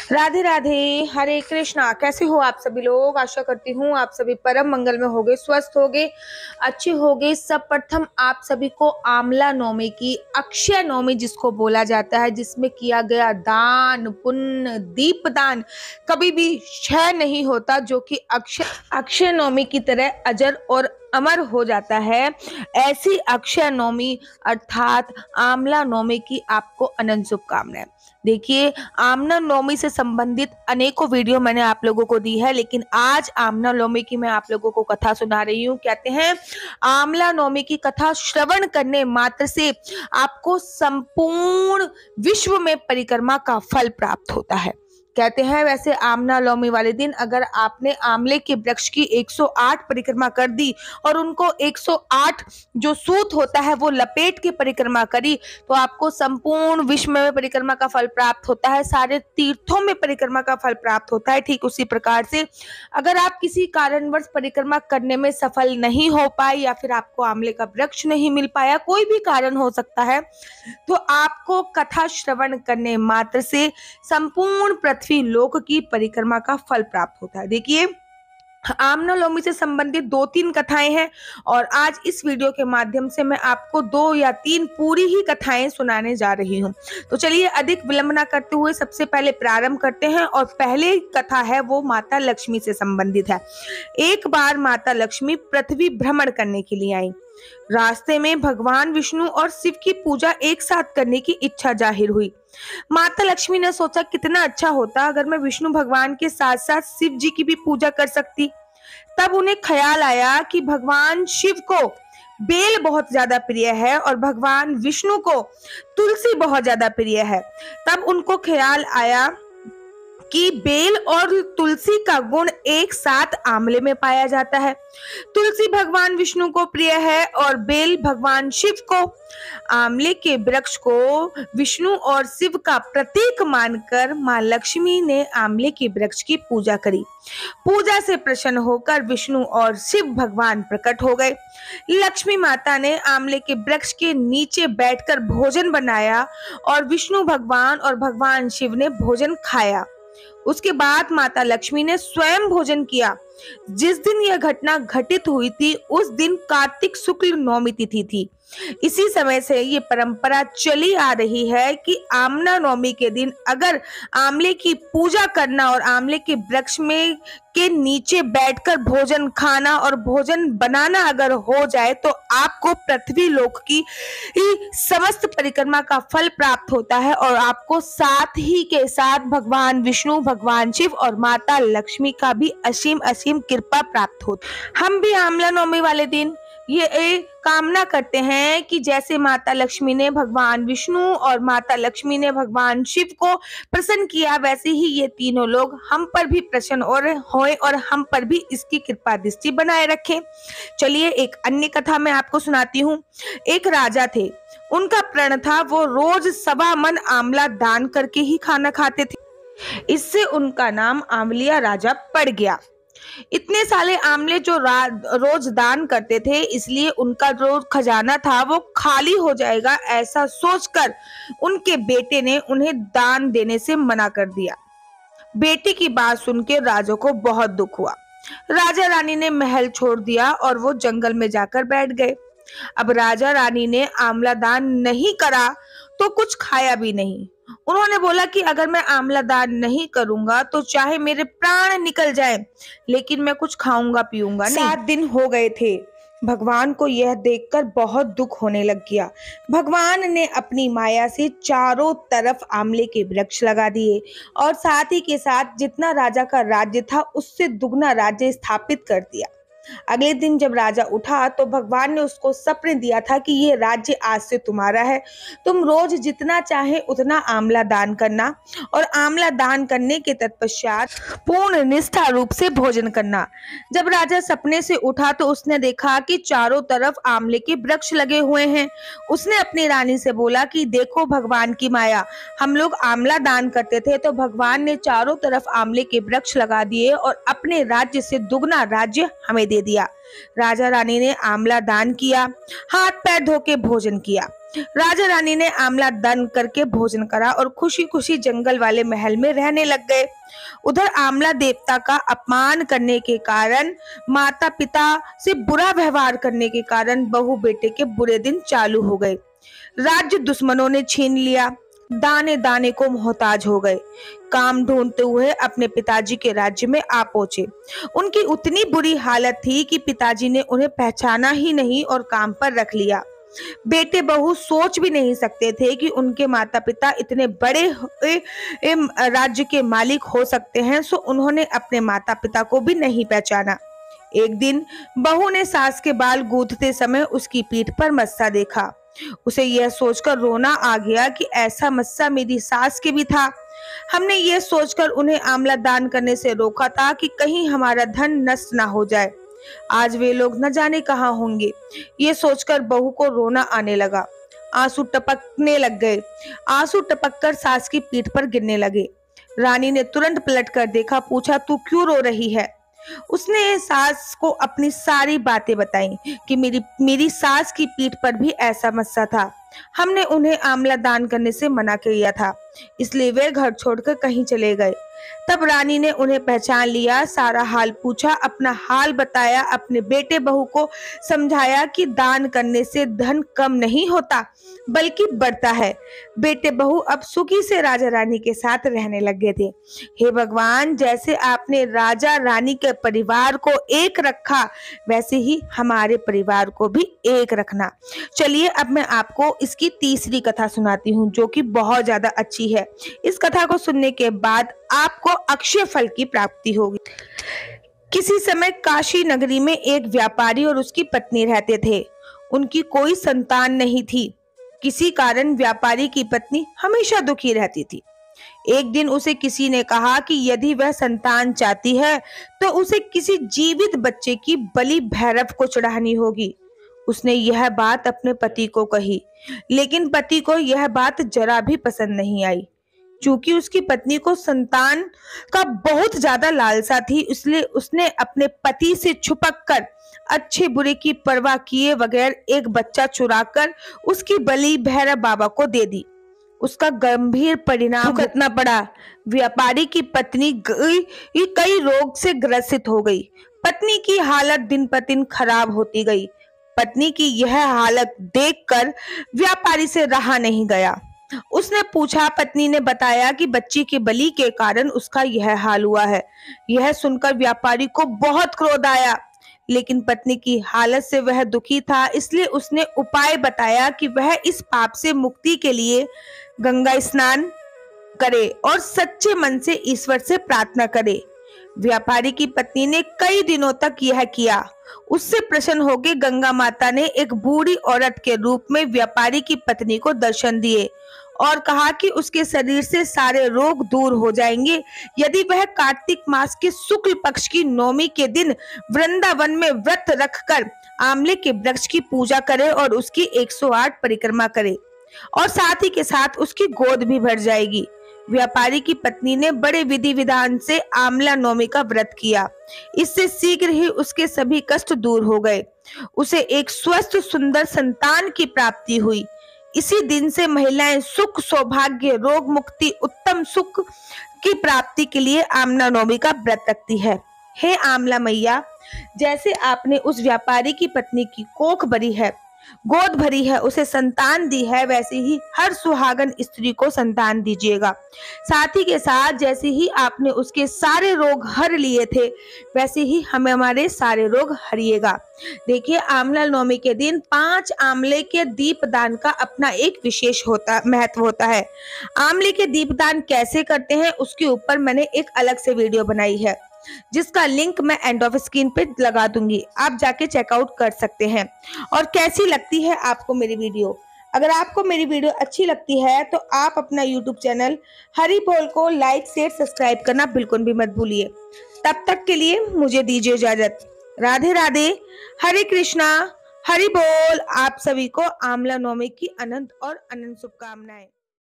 राधे राधे, हरे कृष्णा। कैसे हो आप सभी लोग? आशा करती हूँ आप सभी परम मंगल में होगे, स्वस्थ होगे, अच्छे होगे। सब प्रथम आप सभी को आमला नवमी की अक्षय नवमी जिसको बोला जाता है, जिसमें किया गया दान पुण्य दीप दान कभी भी क्षय नहीं होता, जो कि अक्षय नवमी की तरह अजर और अमर हो जाता है। ऐसी अक्षय नवमी अर्थात आमला नवमी की आपको अनंत शुभकामनाएं। देखिए, आमना नवमी से संबंधित अनेकों वीडियो मैंने आप लोगों को दी है, लेकिन आज आमना नवमी की मैं आप लोगों को कथा सुना रही हूँ। कहते हैं आमला नवमी की कथा श्रवण करने मात्र से आपको संपूर्ण विश्व में परिक्रमा का फल प्राप्त होता है। कहते हैं वैसे आमना नवमी वाले दिन अगर आपने आमले के वृक्ष की 108 परिक्रमा कर दी और उनको 108 जो सूत होता है वो लपेट के परिक्रमा करी, तो आपको संपूर्ण विश्व में परिक्रमा का फल प्राप्त होता है, सारे तीर्थों में परिक्रमा का फल प्राप्त होता है। ठीक उसी प्रकार से अगर आप किसी कारणवश परिक्रमा करने में सफल नहीं हो पाए या फिर आपको आमले का वृक्ष नहीं मिल पाया, कोई भी कारण हो सकता है, तो आपको कथा श्रवण करने मात्र से संपूर्ण पृथ्वी लोक की परिक्रमा का फल प्राप्त होता है। देखिए, आमना नवमी से संबंधित 2-3 कथाएं हैं और आज इस वीडियो के माध्यम से मैं आपको 2 या 3 पूरी ही कथाएं सुनाने जा रही हूं। तो चलिए अधिक विलंब ना करते हुए सबसे पहले प्रारंभ करते हैं। और पहले कथा है वो माता लक्ष्मी से संबंधित है। एक बार माता लक्ष्मी पृथ्वी भ्रमण करने के लिए आई। रास्ते में भगवान विष्णु और शिव की पूजा एक साथ करने की इच्छा जाहिर हुई। माता लक्ष्मी ने सोचा कितना अच्छा होता अगर मैं विष्णु भगवान के साथ साथ शिव जी की भी पूजा कर सकती। तब उन्हें ख्याल आया कि भगवान शिव को बेल बहुत ज्यादा प्रिय है और भगवान विष्णु को तुलसी बहुत ज्यादा प्रिय है। तब उनको ख्याल आया कि बेल और तुलसी का गुण एक साथ आमले में पाया जाता है। तुलसी भगवान विष्णु को प्रिय है और बेल भगवान शिव को। आमले के वृक्ष को विष्णु और शिव का प्रतीक मानकर मां लक्ष्मी ने आमले के वृक्ष की पूजा करी। पूजा से प्रसन्न होकर विष्णु और शिव भगवान प्रकट हो गए। लक्ष्मी माता ने आमले के वृक्ष के नीचे बैठकर भोजन बनाया और विष्णु भगवान और भगवान शिव ने भोजन खाया। उसके बाद माता लक्ष्मी ने स्वयं भोजन किया। जिस दिन यह घटना घटित हुई थी उस दिन कार्तिक शुक्ल नवमी तिथि थी। इसी समय से ये परंपरा चली आ रही है कि आमना नवमी के दिन अगर आमले की पूजा करना और आमले के वृक्ष में के नीचे बैठकर भोजन खाना और भोजन बनाना अगर हो जाए तो आपको पृथ्वी लोक की समस्त परिक्रमा का फल प्राप्त होता है और आपको साथ ही के साथ भगवान विष्णु, भगवान शिव और माता लक्ष्मी का भी असीम असीम कृपा प्राप्त होती। हम भी आमला नवमी वाले दिन ये कामना करते हैं कि जैसे माता लक्ष्मी ने भगवान विष्णु और माता लक्ष्मी ने भगवान शिव को प्रसन्न किया, वैसे ही ये तीनों लोग हम पर भी प्रसन्न और होए और हम पर भी इसकी कृपा दृष्टि बनाए रखें। चलिए एक अन्य कथा मैं आपको सुनाती हूँ। एक राजा थे, उनका प्रण था वो रोज 1.25 मन आंवला दान करके ही खाना खाते थे। इससे उनका नाम आंवलिया राजा पड़ गया। इतने साले आमले जो रोज दान करते थे, इसलिए उनका जो खजाना था वो खाली हो जाएगा, ऐसा सोचकर उनके बेटे ने उन्हें दान देने से मना कर दिया। बेटे की बात सुन के राजा को बहुत दुख हुआ। राजा रानी ने महल छोड़ दिया और वो जंगल में जाकर बैठ गए। अब राजा रानी ने आंवला दान नहीं करा तो कुछ खाया भी नहीं। उन्होंने बोला कि अगर मैं आंवला दान नहीं करूंगा तो चाहे मेरे प्राण निकल जाए, लेकिन मैं कुछ खाऊंगा पीऊंगा नहीं। 7 दिन हो गए थे। भगवान को यह देखकर बहुत दुख होने लग गया। भगवान ने अपनी माया से चारों तरफ आंवले के वृक्ष लगा दिए और साथ ही के साथ जितना राजा का राज्य था उससे दुगना राज्य स्थापित कर दिया। अगले दिन जब राजा उठा तो भगवान ने उसको सपने दिया था कि यह राज्य आज से तुम्हारा है। तुम रोज जितना चाहे उतना आंवला दान करना और आंवला दान करने के तत्पश्चात पूर्ण निष्ठा रूप से भोजन करना। जब राजा सपने से उठा तो उसने देखा कि चारों तरफ आंवले के वृक्ष लगे हुए हैं। उसने अपनी रानी से बोला कि देखो भगवान की माया, हम लोग आंवला दान करते थे तो भगवान ने चारों तरफ आंवले के वृक्ष लगा दिए और अपने राज्य से दुगना राज्य हमें दे दिया। राजा रानी ने आंवला दान किया, हाथ पैर धो के भोजन किया। राजा रानी ने आंवला दान करके भोजन करा और खुशी खुशी जंगल वाले महल में रहने लग गए। उधर आंवला देवता का अपमान करने के कारण, माता पिता से बुरा व्यवहार करने के कारण बहू बेटे के बुरे दिन चालू हो गए। राज्य दुश्मनों ने छीन लिया, दाने दाने को मोहताज हो गए। काम ढूंढते हुए अपने पिताजी के राज्य में आ पहुंचे। उनकी उतनी बुरी हालत थी कि पिताजी ने उन्हें पहचाना ही नहीं और काम पर रख लिया। बेटे बहू सोच भी नहीं सकते थे कि उनके माता पिता इतने बड़े राज्य के मालिक हो सकते हैं, सो उन्होंने अपने माता पिता को भी नहीं पहचाना। एक दिन बहू ने सास के बाल गूंथते समय उसकी पीठ पर मस्सा देखा। उसे यह सोचकर रोना आ गया कि ऐसा मस्सा मेरी सास के भी था। हमने यह सोचकर उन्हें आंवला दान करने से रोका था कि कहीं हमारा धन नष्ट ना हो जाए। आज वे लोग न जाने कहाँ होंगे। ये सोचकर बहू को रोना आने लगा। आंसू टपकने लग गए। आंसू टपककर सास की पीठ पर गिरने लगे। रानी ने तुरंत पलट कर देखा, पूछा, तू क्यों रो रही है? उसने सास को अपनी सारी बातें बताई कि मेरी सास की पीठ पर भी ऐसा मस्सा था। हमने उन्हें आंवला दान करने से मना किया था, इसलिए वे घर छोड़कर कहीं चले गए। तब रानी ने उन्हें पहचान लिया, सारा हाल पूछा, अपना हाल बताया, अपने बेटे बहू को समझाया कि दान करने से धन कम नहीं होता बल्कि बढ़ता है। बेटे बहू अब सुखी से राजा रानी के साथ रहने लग गए थे। हे भगवान, जैसे आपने राजा रानी के परिवार को एक रखा, वैसे ही हमारे परिवार को भी एक रखना। चलिए अब मैं आपको इसकी तीसरी कथा सुनाती हूँ, जो कि बहुत ज्यादा अच्छी है। इस कथा को सुनने के बाद आपको अक्षय फल की प्राप्ति होगी। किसी समय काशी नगरी में एक व्यापारी और उसकी पत्नी रहते थे। उनकी कोई संतान नहीं थी। किसी कारण व्यापारी की पत्नी हमेशा दुखी रहती थी। एक दिन उसे किसी ने कहा कि यदि वह संतान चाहती है तो उसे किसी जीवित बच्चे की बलि भैरव को चढ़ानी होगी। उसने यह बात अपने पति को कही, लेकिन पति को यह बात जरा भी पसंद नहीं आई। चूंकि उसकी पत्नी को संतान का बहुत ज्यादा लालसा थी, इसलिए उसने अपने पति से छुपक कर अच्छे बुरे की परवाह किए बगैर एक बच्चा चुराकर उसकी बलि भैरव बाबा को दे दी। उसका गंभीर परिणाम भुगतना पड़ा। व्यापारी की पत्नी कई रोग से ग्रसित हो गई। पत्नी की हालत दिन पर दिन खराब होती गई। पत्नी की यह हालत देखकर व्यापारी से रहा नहीं गया। उसने पूछा, पत्नी ने बताया कि बच्ची की बलि के कारण उसका यह हाल हुआ है। यह सुनकर व्यापारी को बहुत क्रोध आया, लेकिन पत्नी की हालत से वह दुखी था, इसलिए उसने उपाय बताया कि वह इस पाप से मुक्ति के लिए गंगा स्नान करे और सच्चे मन से ईश्वर से प्रार्थना करे। व्यापारी की पत्नी ने कई दिनों तक यह किया। उससे प्रसन्न होकर गंगा माता ने एक बूढ़ी औरत के रूप में व्यापारी की पत्नी को दर्शन दिए और कहा कि उसके शरीर से सारे रोग दूर हो जाएंगे यदि वह कार्तिक मास के शुक्ल पक्ष की नौमी के दिन वृंदावन में व्रत रखकर आंवले के वृक्ष की पूजा करे और उसकी 108 परिक्रमा करे, और साथ ही के साथ उसकी गोद भी भर जाएगी। व्यापारी की पत्नी ने बड़े विधि विधान से आंवला नौमी का व्रत किया। इससे शीघ्र ही उसके सभी कष्ट दूर हो गए। उसे एक स्वस्थ सुंदर संतान की प्राप्ति हुई। इसी दिन से महिलाएं सुख, सौभाग्य, रोग मुक्ति, उत्तम सुख की प्राप्ति के लिए आंवला नौमी का व्रत रखती है। हे आंवला मैया, जैसे आपने उस व्यापारी की पत्नी की कोख भरी है, गोद भरी है, उसे संतान दी है, वैसे ही हर सुहागन स्त्री को संतान दीजिएगा। साथ ही के साथ जैसे ही आपने उसके सारे रोग हर लिए थे, वैसे ही हमें हमारे सारे रोग हरिएगा। देखिए, आंवला नवमी के दिन 5 आंवले के दीपदान का अपना एक विशेष महत्व होता है। आंवले के दीपदान कैसे करते हैं उसके ऊपर मैंने एक अलग से वीडियो बनाई है, जिसका लिंक मैं एंड ऑफ स्क्रीन पे लगा दूंगी, आप जाके चेकआउट कर सकते हैं। और कैसी लगती है आपको मेरी वीडियो? अगर आपको मेरी वीडियो अच्छी लगती है तो आप अपना यूट्यूब चैनल हरि बोल को लाइक, शेयर, सब्सक्राइब करना बिल्कुल भी मत भूलिए। तब तक के लिए मुझे दीजिए इजाजत। राधे राधे, हरे कृष्णा, हरि बोल। आप सभी को आंवला नवमी की अनंत और अनंत शुभकामनाएं।